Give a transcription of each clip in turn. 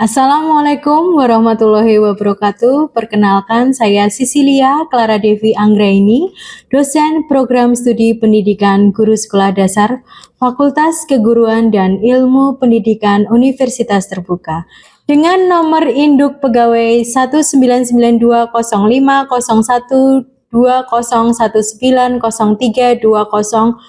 Assalamualaikum warahmatullahi wabarakatuh. Perkenalkan, saya Sisilia Clara Devi Anggraini, dosen program studi pendidikan guru sekolah dasar, Fakultas Keguruan dan Ilmu Pendidikan Universitas Terbuka. Dengan nomor induk pegawai 19920010327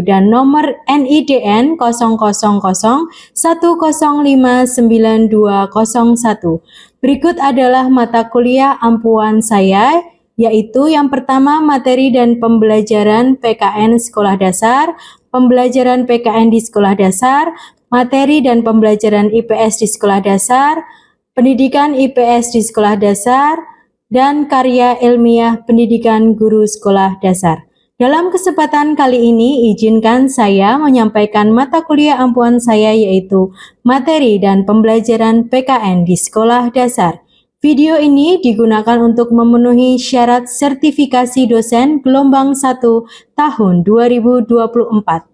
dan nomor NIDN 0001059201. Berikut adalah mata kuliah ampuan saya, yaitu yang pertama materi dan pembelajaran PKN Sekolah Dasar, pembelajaran PKN di Sekolah Dasar, materi dan pembelajaran IPS di Sekolah Dasar, pendidikan IPS di Sekolah Dasar, dan karya ilmiah pendidikan guru sekolah dasar. Dalam kesempatan kali ini, izinkan saya menyampaikan mata kuliah ampuan saya, yaitu materi dan pembelajaran PKN di sekolah dasar. Video ini digunakan untuk memenuhi syarat sertifikasi dosen gelombang 1 tahun 2024.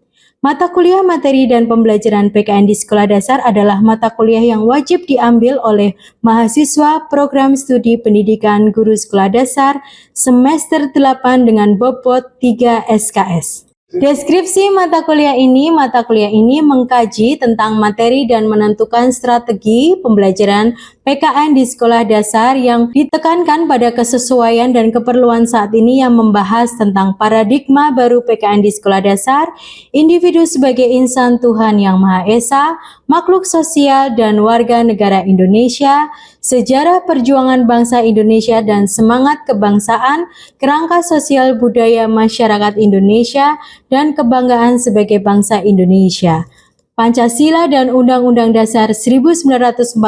Mata kuliah materi dan pembelajaran PKN di sekolah dasar adalah mata kuliah yang wajib diambil oleh mahasiswa program studi pendidikan guru sekolah dasar semester 8 dengan bobot 3 SKS. Deskripsi mata kuliah ini mengkaji tentang materi dan menentukan strategi pembelajaran PKN di sekolah dasar yang ditekankan pada kesesuaian dan keperluan saat ini, yang membahas tentang paradigma baru PKN di sekolah dasar, individu sebagai insan Tuhan Yang Maha Esa, makhluk sosial dan warga negara Indonesia, sejarah perjuangan bangsa Indonesia dan semangat kebangsaan, kerangka sosial budaya masyarakat Indonesia, dan kebanggaan sebagai bangsa Indonesia. Pancasila dan Undang-Undang Dasar 1945,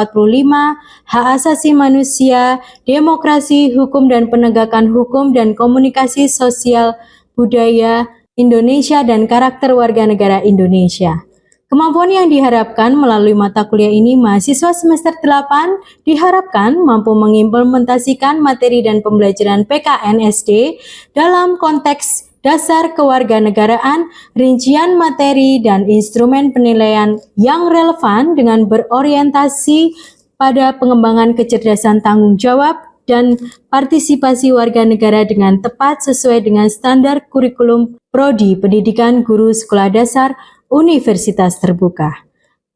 hak asasi manusia, demokrasi, hukum dan penegakan hukum, dan komunikasi sosial budaya Indonesia dan karakter warga negara Indonesia. Kemampuan yang diharapkan melalui mata kuliah ini, mahasiswa semester 8 diharapkan mampu mengimplementasikan materi dan pembelajaran PKN SD dalam konteks dasar kewarganegaraan, rincian materi dan instrumen penilaian yang relevan dengan berorientasi pada pengembangan kecerdasan tanggung jawab dan partisipasi warga negara dengan tepat sesuai dengan standar kurikulum Prodi Pendidikan Guru Sekolah Dasar Universitas Terbuka.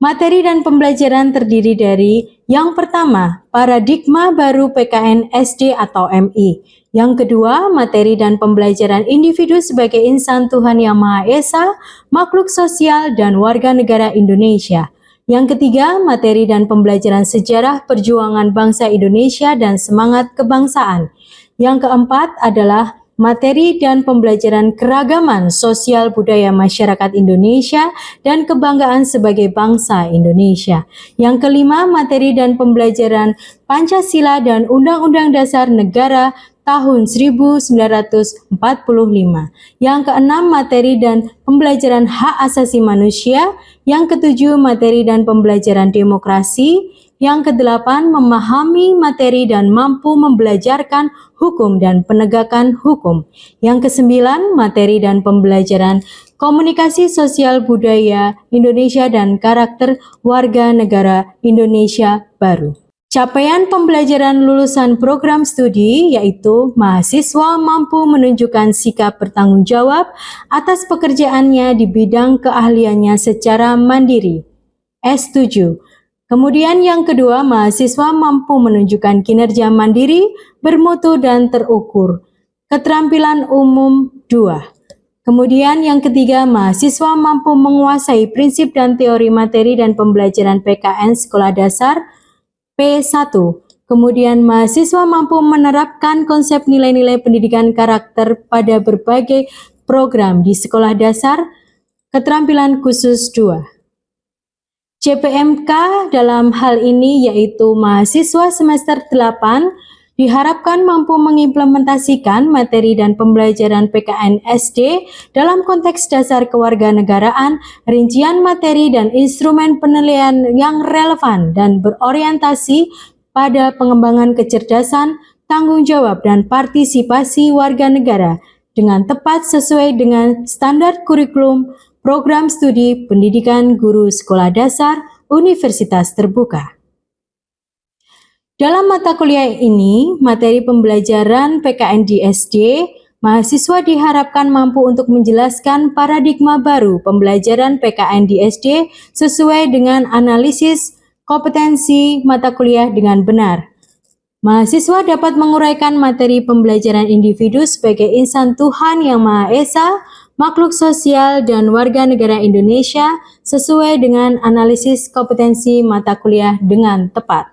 Materi dan pembelajaran terdiri dari yang pertama, paradigma baru PKN SD atau MI. Yang kedua, materi dan pembelajaran individu sebagai insan Tuhan Yang Maha Esa, makhluk sosial dan warga negara Indonesia. Yang ketiga, materi dan pembelajaran sejarah perjuangan bangsa Indonesia dan semangat kebangsaan. Yang keempat adalah materi dan pembelajaran keragaman sosial budaya masyarakat Indonesia dan kebanggaan sebagai bangsa Indonesia. Yang kelima, materi dan pembelajaran Pancasila dan Undang-Undang Dasar Negara tahun 1945. Yang keenam, materi dan pembelajaran hak asasi manusia. Yang ketujuh, materi dan pembelajaran demokrasi. Yang kedelapan, memahami materi dan mampu membelajarkan hukum dan penegakan hukum. Yang kesembilan, materi dan pembelajaran komunikasi sosial budaya Indonesia dan karakter warga negara Indonesia baru. Capaian pembelajaran lulusan program studi yaitu mahasiswa mampu menunjukkan sikap bertanggung jawab atas pekerjaannya di bidang keahliannya secara mandiri. S7. Kemudian yang kedua, mahasiswa mampu menunjukkan kinerja mandiri, bermutu dan terukur. Keterampilan umum 2. Kemudian yang ketiga, mahasiswa mampu menguasai prinsip dan teori materi dan pembelajaran PKN sekolah dasar P1. Kemudian mahasiswa mampu menerapkan konsep nilai-nilai pendidikan karakter pada berbagai program di sekolah dasar. Keterampilan khusus 2. CPMK dalam hal ini yaitu mahasiswa semester 8 diharapkan mampu mengimplementasikan materi dan pembelajaran PKN SD dalam konteks dasar kewarganegaraan, rincian materi dan instrumen penilaian yang relevan dan berorientasi pada pengembangan kecerdasan, tanggung jawab dan partisipasi warga negara dengan tepat sesuai dengan standar kurikulum program studi pendidikan guru sekolah dasar Universitas Terbuka. Dalam mata kuliah ini, materi pembelajaran PKN di SD, mahasiswa diharapkan mampu untuk menjelaskan paradigma baru pembelajaran PKN di SD sesuai dengan analisis kompetensi mata kuliah dengan benar. Mahasiswa dapat menguraikan materi pembelajaran individu sebagai insan Tuhan Yang Maha Esa, makhluk sosial, dan warga negara Indonesia sesuai dengan analisis kompetensi mata kuliah dengan tepat.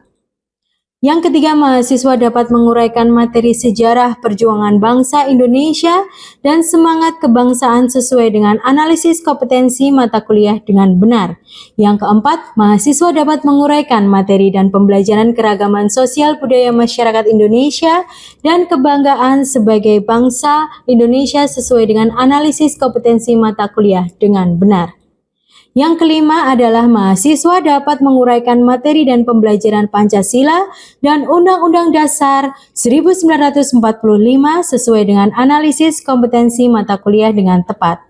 Yang ketiga, mahasiswa dapat menguraikan materi sejarah perjuangan bangsa Indonesia dan semangat kebangsaan sesuai dengan analisis kompetensi mata kuliah dengan benar. Yang keempat, mahasiswa dapat menguraikan materi dan pembelajaran keragaman sosial budaya masyarakat Indonesia dan kebanggaan sebagai bangsa Indonesia sesuai dengan analisis kompetensi mata kuliah dengan benar. Yang kelima adalah mahasiswa dapat menguraikan materi dan pembelajaran Pancasila dan Undang-Undang Dasar 1945 sesuai dengan analisis kompetensi mata kuliah dengan tepat.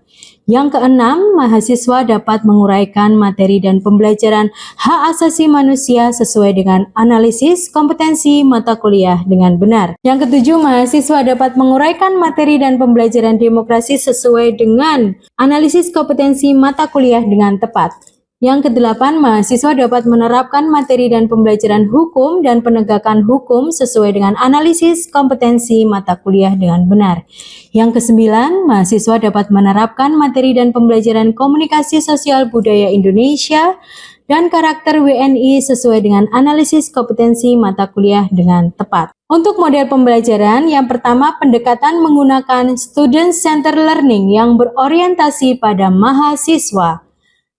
Yang keenam, mahasiswa dapat menguraikan materi dan pembelajaran hak asasi manusia sesuai dengan analisis kompetensi mata kuliah dengan benar. Yang ketujuh, mahasiswa dapat menguraikan materi dan pembelajaran demokrasi sesuai dengan analisis kompetensi mata kuliah dengan tepat. Yang kedelapan, mahasiswa dapat menerapkan materi dan pembelajaran hukum dan penegakan hukum sesuai dengan analisis kompetensi mata kuliah dengan benar. Yang kesembilan, mahasiswa dapat menerapkan materi dan pembelajaran komunikasi sosial budaya Indonesia dan karakter WNI sesuai dengan analisis kompetensi mata kuliah dengan tepat. Untuk model pembelajaran, yang pertama pendekatan menggunakan student-centered learning yang berorientasi pada mahasiswa.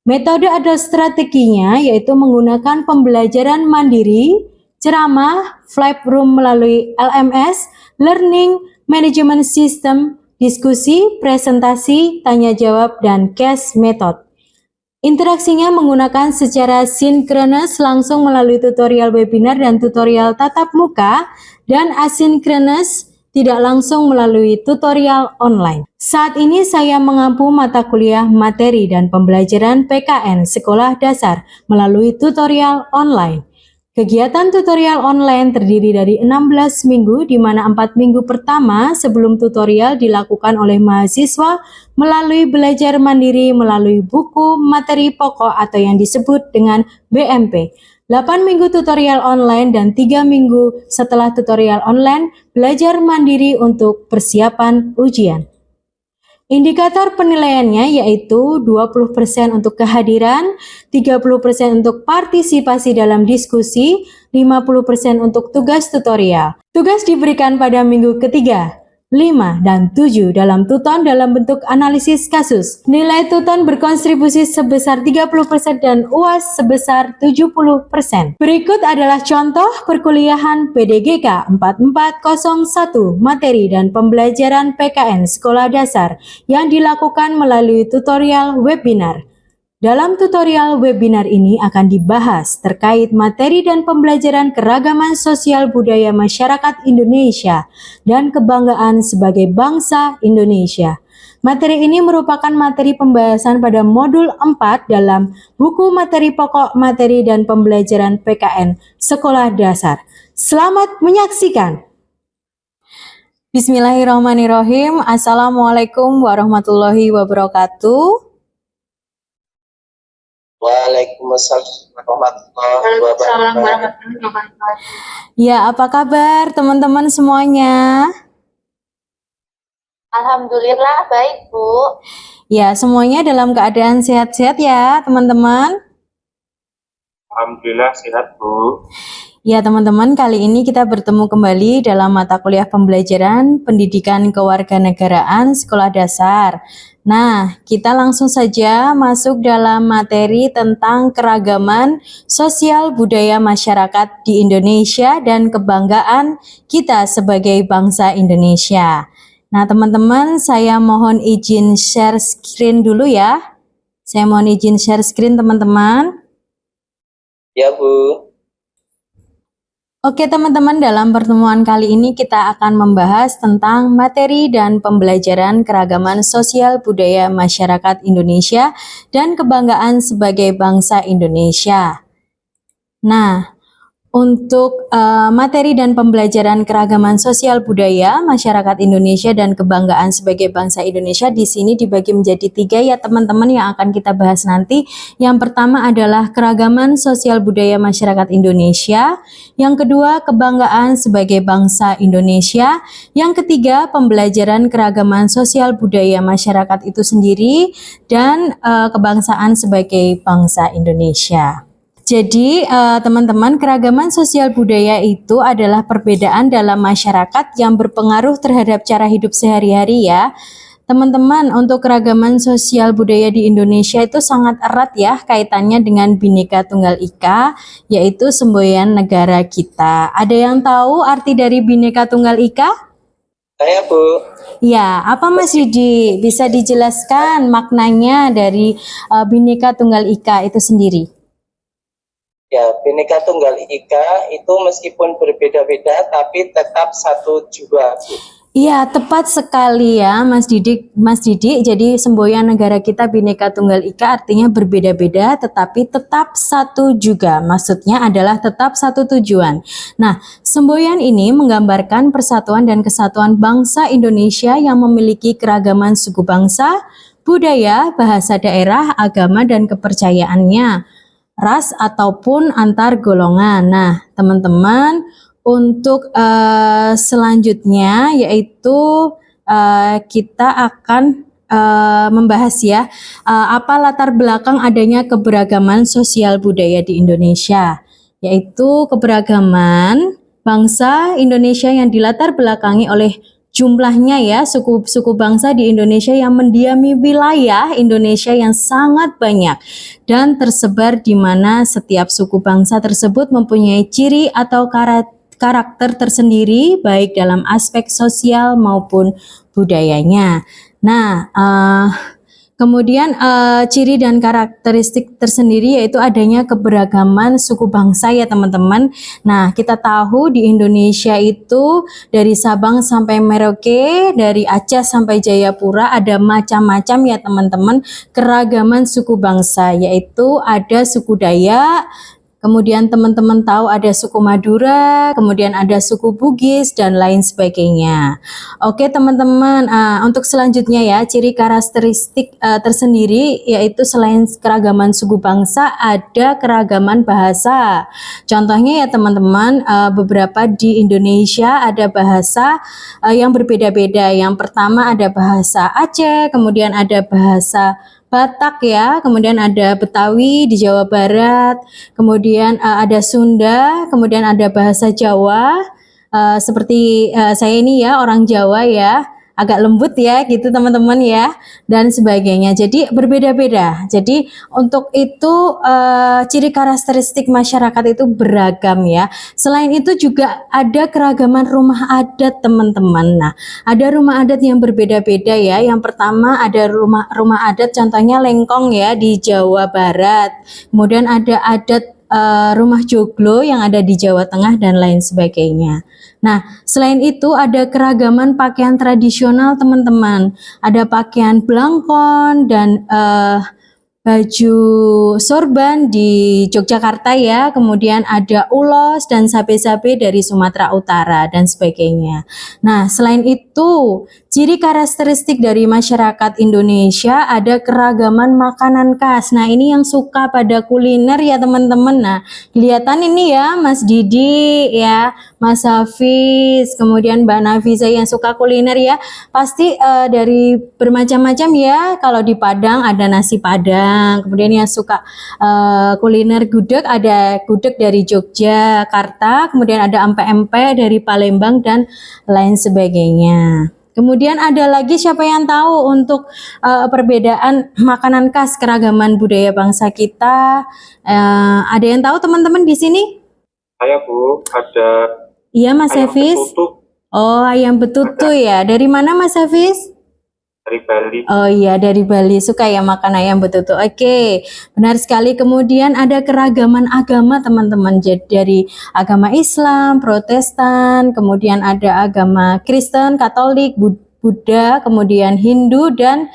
Metode atau strateginya yaitu menggunakan pembelajaran mandiri, ceramah, flip room melalui LMS, learning management system, diskusi, presentasi, tanya jawab, dan case method. Interaksinya menggunakan secara sinkronus langsung melalui tutorial webinar dan tutorial tatap muka, dan asinkronus tidak langsung melalui tutorial online. Saat ini saya mengampu mata kuliah materi dan pembelajaran PKN Sekolah Dasar melalui tutorial online. Kegiatan tutorial online terdiri dari 16 minggu di mana 4 minggu pertama sebelum tutorial dilakukan oleh mahasiswa melalui belajar mandiri melalui buku materi pokok atau yang disebut dengan BMP. 8 minggu tutorial online dan 3 minggu setelah tutorial online belajar mandiri untuk persiapan ujian. Indikator penilaiannya yaitu 20% untuk kehadiran, 30% untuk partisipasi dalam diskusi, 50% untuk tugas tutorial. Tugas diberikan pada minggu ketiga, 5, dan 7 dalam tuton dalam bentuk analisis kasus. Nilai tuton berkontribusi sebesar 30% dan UAS sebesar 70%. Berikut adalah contoh perkuliahan PDGK 4401 materi dan pembelajaran PKN Sekolah Dasar yang dilakukan melalui tutorial webinar. Dalam tutorial webinar ini akan dibahas terkait materi dan pembelajaran keragaman sosial budaya masyarakat Indonesia dan kebanggaan sebagai bangsa Indonesia. Materi ini merupakan materi pembahasan pada modul 4 dalam buku materi pokok materi dan pembelajaran PKN Sekolah Dasar. Selamat menyaksikan. Bismillahirrahmanirrahim. Assalamualaikum warahmatullahi wabarakatuh. Waalaikumsalam warahmatullahi wabarakatuh. Ya, apa kabar teman-teman semuanya? Alhamdulillah baik, Bu. Ya, semuanya dalam keadaan sehat-sehat ya, teman-teman. Alhamdulillah sehat, Bu. Ya, teman-teman, kali ini kita bertemu kembali dalam mata kuliah pembelajaran Pendidikan Kewarganegaraan Sekolah Dasar. Nah, kita langsung saja masuk dalam materi tentang keragaman sosial budaya masyarakat di Indonesia dan kebanggaan kita sebagai bangsa Indonesia. Nah, teman-teman, saya mohon izin share screen dulu ya. Saya mohon izin share screen, teman-teman. Ya, Bu. Oke teman-teman, dalam pertemuan kali ini kita akan membahas tentang materi dan pembelajaran keragaman sosial budaya masyarakat Indonesia dan kebanggaan sebagai bangsa Indonesia. Nah, Untuk materi dan pembelajaran keragaman sosial budaya masyarakat Indonesia dan kebanggaan sebagai bangsa Indonesia di sini dibagi menjadi 3 ya teman-teman yang akan kita bahas nanti. Yang pertama adalah keragaman sosial budaya masyarakat Indonesia. Yang kedua, kebanggaan sebagai bangsa Indonesia. Yang ketiga, pembelajaran keragaman sosial budaya masyarakat itu sendiri dan kebangsaan sebagai bangsa Indonesia. Jadi teman-teman, keragaman sosial budaya itu adalah perbedaan dalam masyarakat yang berpengaruh terhadap cara hidup sehari-hari ya. Teman-teman, untuk keragaman sosial budaya di Indonesia itu sangat erat ya kaitannya dengan Bhinneka Tunggal Ika, yaitu semboyan negara kita. Ada yang tahu arti dari Bhinneka Tunggal Ika? Saya Bu. Ya, apa Mas Yudi? Bisa dijelaskan maknanya dari Bhinneka Tunggal Ika itu sendiri? Ya, Bhinneka Tunggal Ika itu meskipun berbeda-beda tapi tetap satu jua, Bu. Iya, tepat sekali ya Mas Didik. Jadi semboyan negara kita Bhinneka Tunggal Ika artinya berbeda-beda tetapi tetap satu juga. Maksudnya adalah tetap satu tujuan. Nah, semboyan ini menggambarkan persatuan dan kesatuan bangsa Indonesia yang memiliki keragaman suku bangsa, budaya, bahasa daerah, agama dan kepercayaannya, ras ataupun antar golongan. Nah, teman-teman, untuk selanjutnya yaitu kita akan membahas ya apa latar belakang adanya keberagaman sosial budaya di Indonesia, yaitu keberagaman bangsa Indonesia yang dilatar belakangi oleh jumlahnya ya suku bangsa di Indonesia yang mendiami wilayah Indonesia yang sangat banyak dan tersebar di mana setiap suku bangsa tersebut mempunyai ciri atau karakter tersendiri baik dalam aspek sosial maupun budayanya. Nah, kemudian ciri dan karakteristik tersendiri yaitu adanya keberagaman suku bangsa ya teman-teman. Nah, kita tahu di Indonesia itu dari Sabang sampai Merauke, dari Aceh sampai Jayapura ada macam-macam ya teman-teman keragaman suku bangsa, yaitu ada suku Dayak, kemudian teman-teman tahu ada suku Madura, kemudian ada suku Bugis, dan lain sebagainya. Oke teman-teman, untuk selanjutnya ya, ciri karakteristik tersendiri yaitu selain keragaman suku bangsa, ada keragaman bahasa. Contohnya ya teman-teman, beberapa di Indonesia ada bahasa yang berbeda-beda. Yang pertama ada bahasa Aceh, kemudian ada bahasa Batak ya, kemudian ada Betawi di Jawa Barat, kemudian ada Sunda, kemudian ada bahasa Jawa, seperti saya ini ya orang Jawa ya, agak lembut ya gitu teman-teman ya, dan sebagainya. Jadi berbeda-beda. Jadi untuk itu ciri karakteristik masyarakat itu beragam ya. Selain itu juga ada keragaman rumah adat teman-teman. Nah, ada rumah adat yang berbeda-beda ya. Yang pertama ada rumah adat contohnya Lengkong ya di Jawa Barat. Kemudian ada adat rumah joglo yang ada di Jawa Tengah dan lain sebagainya. Nah, selain itu ada keragaman pakaian tradisional teman-teman. Ada pakaian blangkon dan baju sorban di Yogyakarta ya, kemudian ada ulos dan sabe-sabe dari Sumatera Utara dan sebagainya. Nah, selain itu, ciri karakteristik dari masyarakat Indonesia ada keragaman makanan khas. Nah, ini yang suka pada kuliner ya teman-teman. Nah, kelihatan ini ya Mas Didi ya, Mas Hafiz, kemudian Mbak Nafisa yang suka kuliner ya, pasti dari bermacam-macam ya. Kalau di Padang ada nasi Padang, kemudian yang suka kuliner gudeg ada gudeg dari Yogyakarta, kemudian ada empek-empek dari Palembang dan lain sebagainya. Kemudian ada lagi siapa yang tahu untuk perbedaan makanan khas keragaman budaya bangsa kita? Ada yang tahu teman-teman di sini? Saya Bu, ada Iya Mas ayam Hafiz. betutu Oh, ayam betutu ya. Dari mana Mas Hafiz? dari Bali. Oh iya, dari Bali. Suka ya makan ayam betutu. Oke, benar sekali. Kemudian ada keragaman agama teman-teman. Jadi dari agama Islam, Protestan, kemudian ada agama Kristen, Katolik, Buddha, kemudian Hindu dan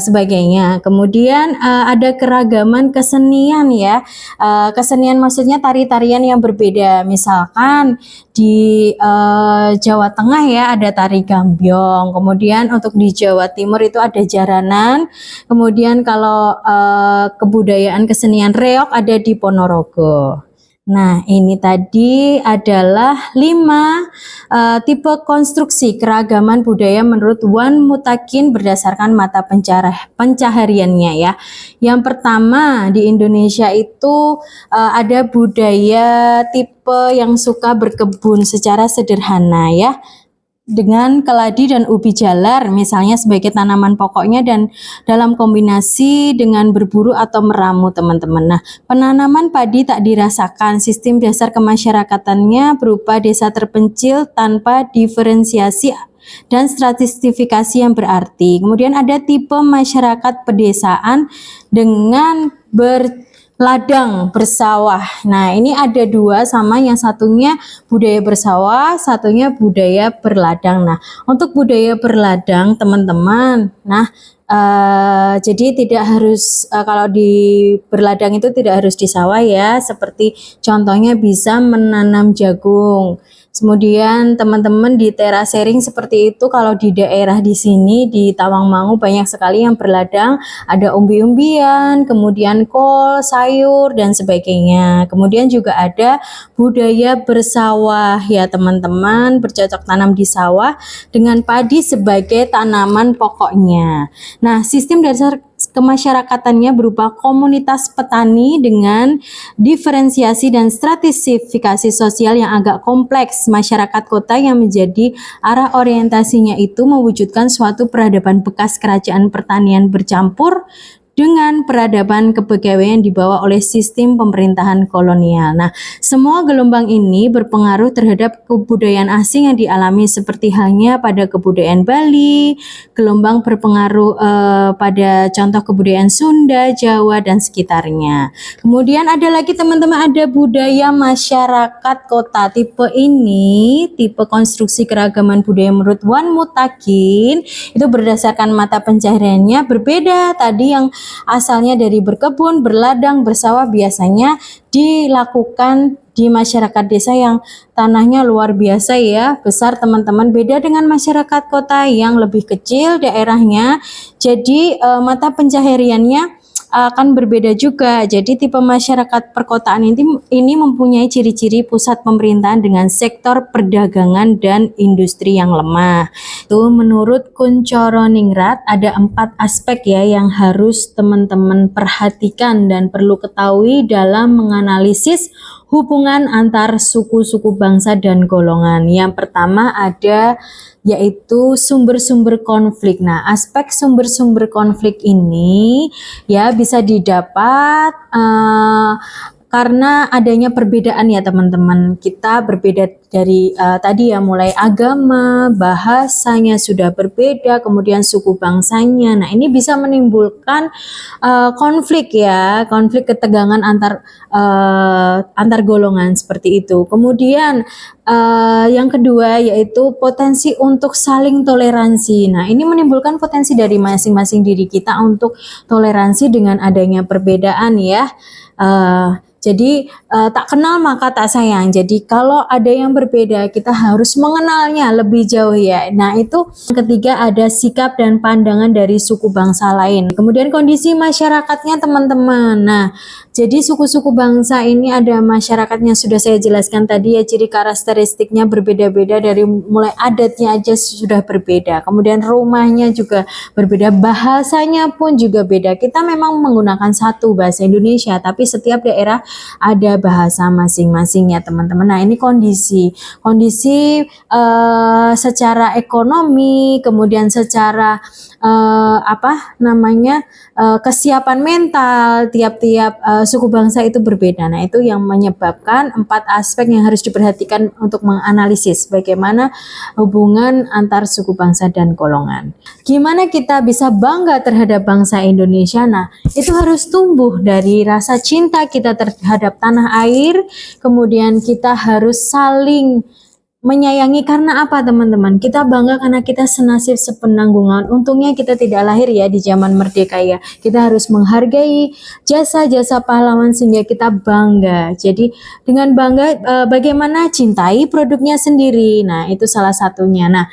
sebagainya. Kemudian ada keragaman kesenian ya. Kesenian maksudnya tari-tarian yang berbeda. Misalkan di Jawa Tengah ya ada tari gambyong. Kemudian untuk di Jawa Timur itu ada jaranan. Kemudian kalau kebudayaan kesenian reog ada di Ponorogo. Nah, ini tadi adalah 5 tipe konstruksi keragaman budaya menurut Wan Mutakin berdasarkan mata pencahariannya ya. Yang pertama di Indonesia itu ada budaya tipe yang suka berkebun secara sederhana ya, dengan keladi dan ubi jalar misalnya sebagai tanaman pokoknya dan dalam kombinasi dengan berburu atau meramu teman-teman. Nah, penanaman padi tak dirasakan, sistem dasar kemasyarakatannya berupa desa terpencil tanpa diferensiasi dan stratifikasi yang berarti. Kemudian ada tipe masyarakat pedesaan dengan ladang bersawah. Nah, ini ada 2 sama, yang satunya budaya bersawah, satunya budaya berladang. Nah, untuk budaya berladang teman-teman, jadi tidak harus kalau di berladang itu tidak harus di sawah ya, seperti contohnya bisa menanam jagung. Kemudian teman-teman di terasering seperti itu, kalau di daerah di sini di Tawangmangu banyak sekali yang berladang, ada umbi-umbian, kemudian kol, sayur dan sebagainya. Kemudian juga ada budaya bersawah ya teman-teman, bercocok tanam di sawah dengan padi sebagai tanaman pokoknya. Nah, sistem dasar kemasyarakatannya berupa komunitas petani dengan diferensiasi dan stratifikasi sosial yang agak kompleks. Masyarakat kota yang menjadi arah orientasinya itu mewujudkan suatu peradaban bekas kerajaan pertanian bercampur dengan peradaban kepegawaian dibawa oleh sistem pemerintahan kolonial. Nah, semua gelombang ini berpengaruh terhadap kebudayaan asing yang dialami, seperti halnya pada kebudayaan Bali. Gelombang berpengaruh pada contoh kebudayaan Sunda, Jawa, dan sekitarnya. Kemudian ada lagi teman-teman, ada budaya masyarakat kota. Tipe ini, tipe konstruksi keragaman budaya menurut Wan Mutakin, itu berdasarkan mata pencahariannya berbeda. Tadi yang asalnya dari berkebun, berladang, bersawah biasanya dilakukan di masyarakat desa yang tanahnya luar biasa ya, besar teman-teman. Beda dengan masyarakat kota yang lebih kecil daerahnya. Jadi mata pencahariannya akan berbeda juga. Jadi tipe masyarakat perkotaan ini mempunyai ciri-ciri pusat pemerintahan dengan sektor perdagangan dan industri yang lemah. Itu menurut Kuncoro Ningrat ada 4 aspek ya yang harus teman-teman perhatikan dan perlu ketahui dalam menganalisis hubungan antar suku-suku bangsa dan golongan. Yang pertama ada yaitu sumber-sumber konflik. Nah, aspek sumber-sumber konflik ini ya bisa didapat karena adanya perbedaan ya teman-teman. Kita berbeda dari tadi ya, mulai agama, bahasanya sudah berbeda, kemudian suku bangsanya. Nah, ini bisa menimbulkan konflik ya, konflik ketegangan antar golongan seperti itu. Kemudian yang kedua yaitu potensi untuk saling toleransi. Nah, ini menimbulkan potensi dari masing-masing diri kita untuk toleransi dengan adanya perbedaan ya. Jadi tak kenal maka tak sayang. Jadi kalau ada yang berbeda kita harus mengenalnya lebih jauh ya. Nah, itu ketiga ada sikap dan pandangan dari suku bangsa lain. Kemudian kondisi masyarakatnya teman-teman. Nah, jadi suku-suku bangsa ini ada masyarakatnya sudah saya jelaskan tadi ya, ciri karakteristiknya berbeda-beda, dari mulai adatnya aja sudah berbeda. Kemudian rumahnya juga berbeda, bahasanya pun juga beda. Kita memang menggunakan satu bahasa Indonesia, tapi setiap daerah ada bahasa masing-masing ya teman-teman. Nah, ini kondisi secara ekonomi, kemudian secara kesiapan mental tiap-tiap suku bangsa itu berbeda. Nah, itu yang menyebabkan 4 aspek yang harus diperhatikan untuk menganalisis bagaimana hubungan antar suku bangsa dan golongan. Gimana kita bisa bangga terhadap bangsa Indonesia? Nah, itu harus tumbuh dari rasa cinta kita terhadap tanah air, kemudian kita harus saling menyayangi karena apa teman-teman? Kita bangga karena kita senasib sepenanggungan. Untungnya kita tidak lahir ya di zaman merdeka ya. Kita harus menghargai jasa-jasa pahlawan sehingga kita bangga. Jadi dengan bangga bagaimana cintai produknya sendiri. Nah, itu salah satunya. Nah,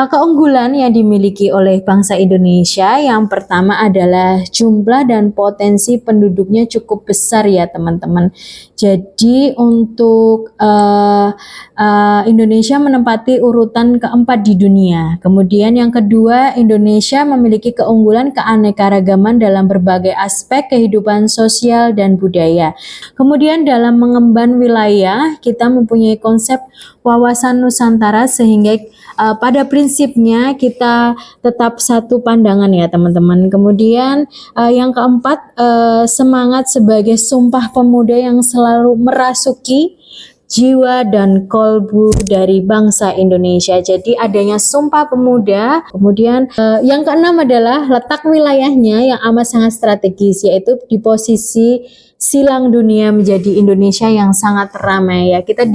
keunggulan yang dimiliki oleh bangsa Indonesia yang pertama adalah jumlah dan potensi penduduknya cukup besar ya teman-teman. Jadi untuk Indonesia menempati urutan keempat di dunia. Kemudian yang kedua, Indonesia memiliki keunggulan keanekaragaman dalam berbagai aspek kehidupan sosial dan budaya. Kemudian dalam mengemban wilayah, kita mempunyai konsep wawasan Nusantara sehingga pada prinsipnya kita tetap satu pandangan ya teman-teman. Kemudian yang keempat, semangat sebagai sumpah pemuda yang selalu merasuki jiwa dan kolbu dari bangsa Indonesia. Jadi adanya Sumpah Pemuda. Kemudian yang keenam adalah letak wilayahnya yang amat sangat strategis, yaitu di posisi silang dunia menjadi Indonesia yang sangat ramai ya. Kita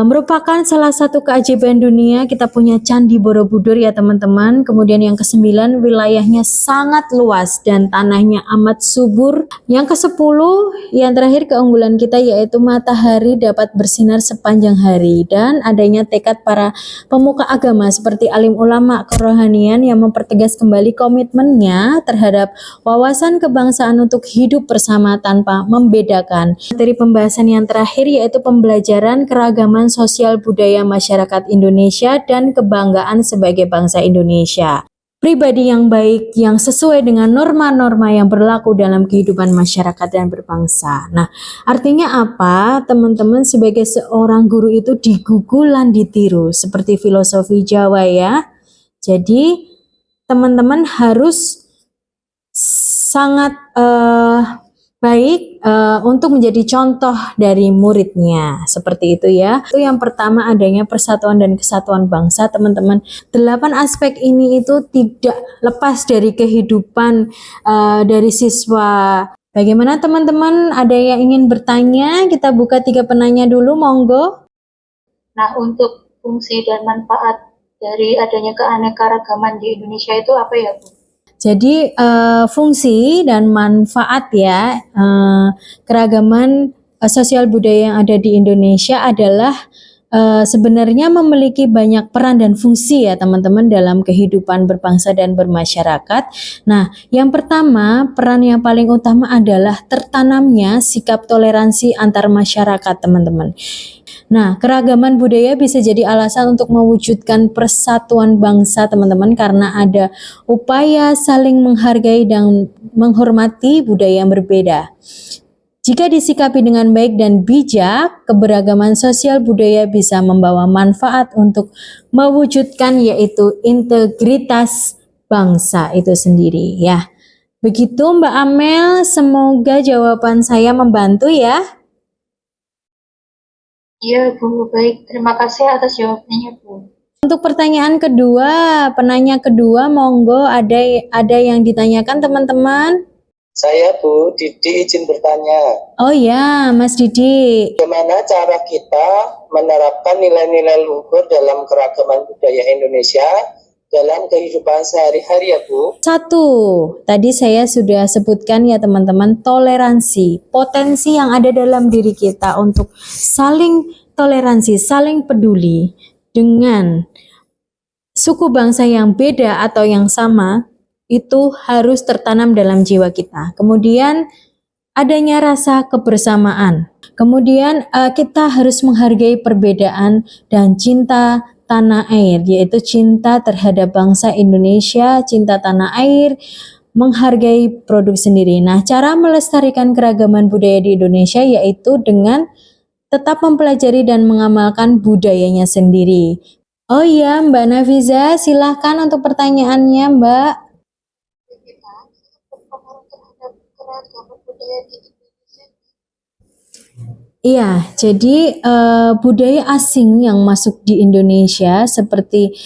merupakan salah satu keajaiban dunia. Kita punya Candi Borobudur ya teman-teman. Kemudian yang kesembilan, wilayahnya sangat luas dan tanahnya amat subur. Yang kesepuluh, yang terakhir keunggulan kita yaitu matahari dapat bersinar sepanjang hari dan adanya tekad para pemuka agama seperti alim ulama kerohanian yang mempertegas kembali komitmennya terhadap wawasan kebangsaan untuk hidup bersama tanpa membedakan. Materi pembahasan yang terakhir yaitu pembelajaran keragaman sosial budaya masyarakat Indonesia dan kebanggaan sebagai bangsa Indonesia. Pribadi yang baik yang sesuai dengan norma-norma yang berlaku dalam kehidupan masyarakat dan berbangsa. Nah, artinya apa? Teman-teman sebagai seorang guru itu digugulan ditiru seperti filosofi Jawa ya. Jadi, teman-teman harus sangat baik untuk menjadi contoh dari muridnya seperti itu ya. Itu yang pertama adanya persatuan dan kesatuan bangsa teman-teman. 8 aspek ini itu tidak lepas dari kehidupan dari siswa. Bagaimana teman-teman? Ada yang ingin bertanya? Kita buka 3 penanya dulu, monggo. Nah, untuk fungsi dan manfaat dari adanya keanekaragaman di Indonesia itu apa ya, Bu? Jadi fungsi dan manfaat ya keragaman sosial budaya yang ada di Indonesia adalah sebenarnya memiliki banyak peran dan fungsi ya teman-teman dalam kehidupan berbangsa dan bermasyarakat. Nah, yang pertama peran yang paling utama adalah tertanamnya sikap toleransi antar masyarakat teman-teman. Nah, keragaman budaya bisa jadi alasan untuk mewujudkan persatuan bangsa teman-teman karena ada upaya saling menghargai dan menghormati budaya yang berbeda. Jika disikapi dengan baik dan bijak, keberagaman sosial budaya bisa membawa manfaat untuk mewujudkan yaitu integritas bangsa itu sendiri ya. Begitu Mbak Amel, semoga jawaban saya membantu ya. Iya, Bu. Baik, terima kasih atas jawabannya, Bu. Untuk pertanyaan kedua, penanya kedua, monggo ada yang ditanyakan teman-teman? Saya Bu Didi izin bertanya. Oh ya, Mas Didi. Bagaimana cara kita menerapkan nilai-nilai luhur dalam keragaman budaya Indonesia dalam kehidupan sehari-hari ya Bu? 1, tadi saya sudah sebutkan ya teman-teman, toleransi, potensi yang ada dalam diri kita untuk saling toleransi, saling peduli dengan suku bangsa yang beda atau yang sama, itu harus tertanam dalam jiwa kita. Kemudian adanya rasa kebersamaan. Kemudian kita harus menghargai perbedaan dan cinta tanah air, yaitu cinta terhadap bangsa Indonesia, cinta tanah air, menghargai produk sendiri. Nah, cara melestarikan keragaman budaya di Indonesia yaitu dengan tetap mempelajari dan mengamalkan budayanya sendiri. Oh iya, Mbak Nafiza, silahkan untuk pertanyaannya, Mbak. Keragaman budaya di Indonesia. Iya, jadi budaya asing yang masuk di Indonesia seperti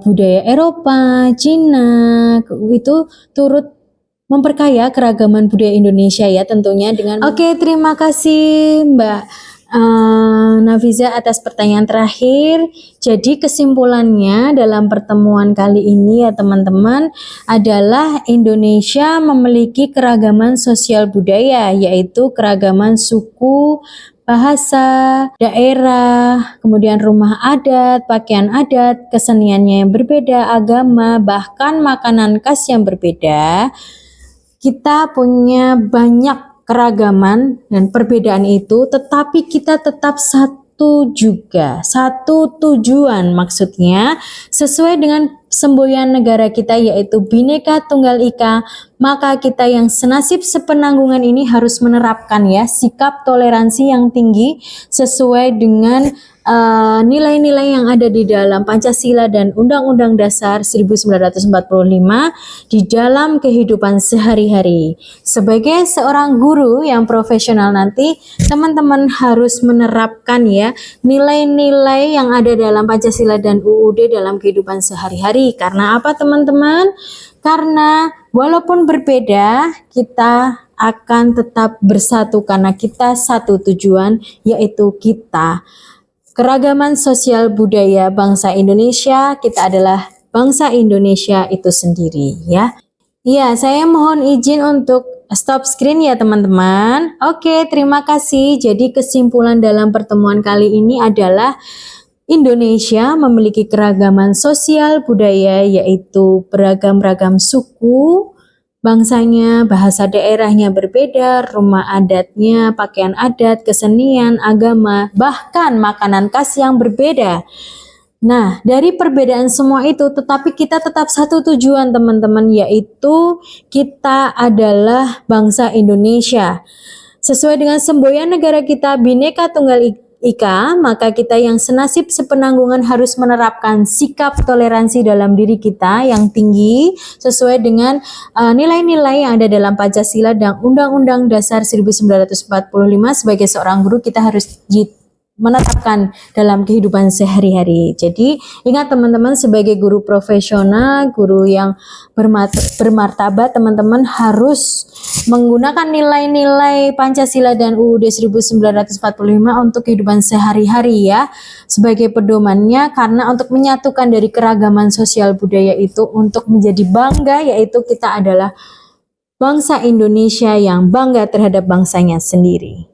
budaya Eropa, Cina, itu turut memperkaya keragaman budaya Indonesia ya tentunya dengan. Oke, terima kasih Mbak Nafiza atas pertanyaan terakhir. Jadi kesimpulannya dalam pertemuan kali ini ya teman-teman adalah Indonesia memiliki keragaman sosial budaya, yaitu keragaman suku, bahasa, daerah, kemudian rumah adat, pakaian adat, keseniannya yang berbeda, agama, bahkan makanan khas yang berbeda. Kita punya banyak keragaman dan perbedaan itu, tetapi kita tetap satu juga, satu tujuan, maksudnya sesuai dengan semboyan negara kita yaitu Bhinneka Tunggal Ika. Maka kita yang senasib sepenanggungan ini harus menerapkan ya sikap toleransi yang tinggi sesuai dengan nilai-nilai yang ada di dalam Pancasila dan Undang-Undang Dasar 1945 di dalam kehidupan sehari-hari. Sebagai seorang guru yang profesional nanti, teman-teman harus menerapkan ya nilai-nilai yang ada dalam Pancasila dan UUD dalam kehidupan sehari-hari. Karena apa teman-teman? Karena walaupun berbeda, kita akan tetap bersatu karena kita satu tujuan, yaitu kita keragaman sosial budaya bangsa Indonesia. Kita adalah bangsa Indonesia itu sendiri ya. Iya, saya mohon izin untuk stop screen ya teman-teman. Oke, terima kasih. Jadi kesimpulan dalam pertemuan kali ini adalah Indonesia memiliki keragaman sosial budaya yaitu beragam-ragam suku, bangsanya, bahasa daerahnya berbeda, rumah adatnya, pakaian adat, kesenian, agama, bahkan makanan khas yang berbeda. Nah, dari perbedaan semua itu, tetapi kita tetap satu tujuan teman-teman, yaitu kita adalah bangsa Indonesia. Sesuai dengan semboyan negara kita Bhinneka Tunggal Ika, maka kita yang senasib sepenanggungan harus menerapkan sikap toleransi dalam diri kita yang tinggi sesuai dengan nilai-nilai yang ada dalam Pancasila dan Undang-Undang Dasar 1945. Sebagai seorang guru kita harus menetapkan dalam kehidupan sehari-hari. Jadi ingat teman-teman, sebagai guru profesional, guru yang bermartabat, teman-teman harus menggunakan nilai-nilai Pancasila dan UUD 1945 untuk kehidupan sehari-hari ya, sebagai pedomannya, karena untuk menyatukan dari keragaman sosial budaya itu untuk menjadi bangga, yaitu kita adalah bangsa Indonesia yang bangga terhadap bangsanya sendiri.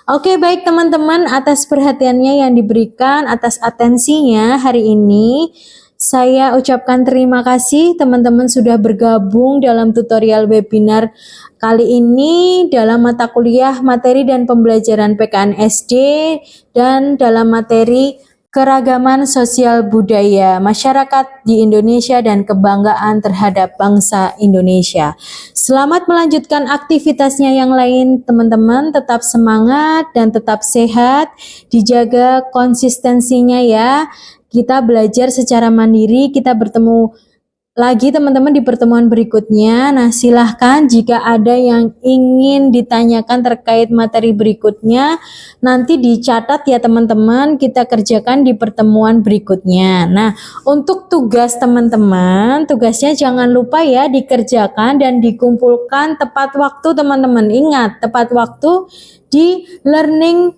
Oke, baik teman-teman, atas perhatiannya yang diberikan, atas atensinya hari ini, saya ucapkan terima kasih teman-teman sudah bergabung dalam tutorial webinar kali ini dalam mata kuliah materi dan pembelajaran PKN SD dan dalam materi keragaman sosial budaya masyarakat di Indonesia dan kebanggaan terhadap bangsa Indonesia. Selamat melanjutkan aktivitasnya yang lain teman-teman, tetap semangat dan tetap sehat, dijaga konsistensinya ya. Kita belajar secara mandiri, kita bertemu lagi teman-teman di pertemuan berikutnya. Nah, silahkan jika ada yang ingin ditanyakan terkait materi berikutnya, nanti dicatat ya teman-teman, kita kerjakan di pertemuan berikutnya. Nah, untuk tugas teman-teman, tugasnya jangan lupa ya dikerjakan dan dikumpulkan tepat waktu teman-teman. Ingat, tepat waktu di learning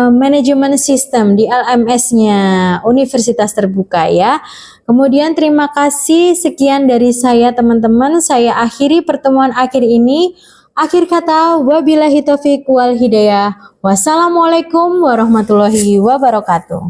management system di LMS-nya Universitas Terbuka ya. Kemudian terima kasih, sekian dari saya teman-teman. Saya akhiri pertemuan akhir ini. Akhir kata, wabillahi taufiq wal hidayah. Wassalamualaikum warahmatullahi wabarakatuh.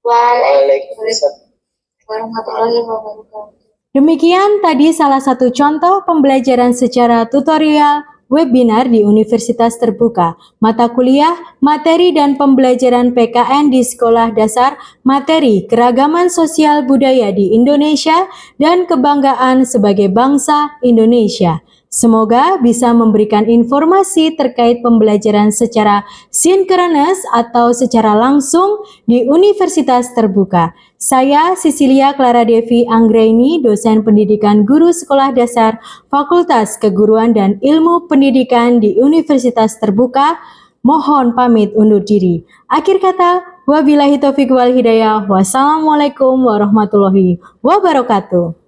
Waalaikumsalam warahmatullahi wabarakatuh. Demikian tadi salah satu contoh pembelajaran secara tutorial webinar di Universitas Terbuka, mata kuliah, materi dan pembelajaran PKN di Sekolah Dasar, materi keragaman sosial budaya di Indonesia dan kebanggaan sebagai bangsa Indonesia. Semoga bisa memberikan informasi terkait pembelajaran secara sinkronis atau secara langsung di Universitas Terbuka. Saya Cecilia Clara Devi Anggraini, dosen pendidikan guru sekolah dasar Fakultas Keguruan dan Ilmu Pendidikan di Universitas Terbuka. Mohon pamit undur diri. Akhir kata, wabillahi taufiq wal hidayah. Wassalamualaikum warahmatullahi wabarakatuh.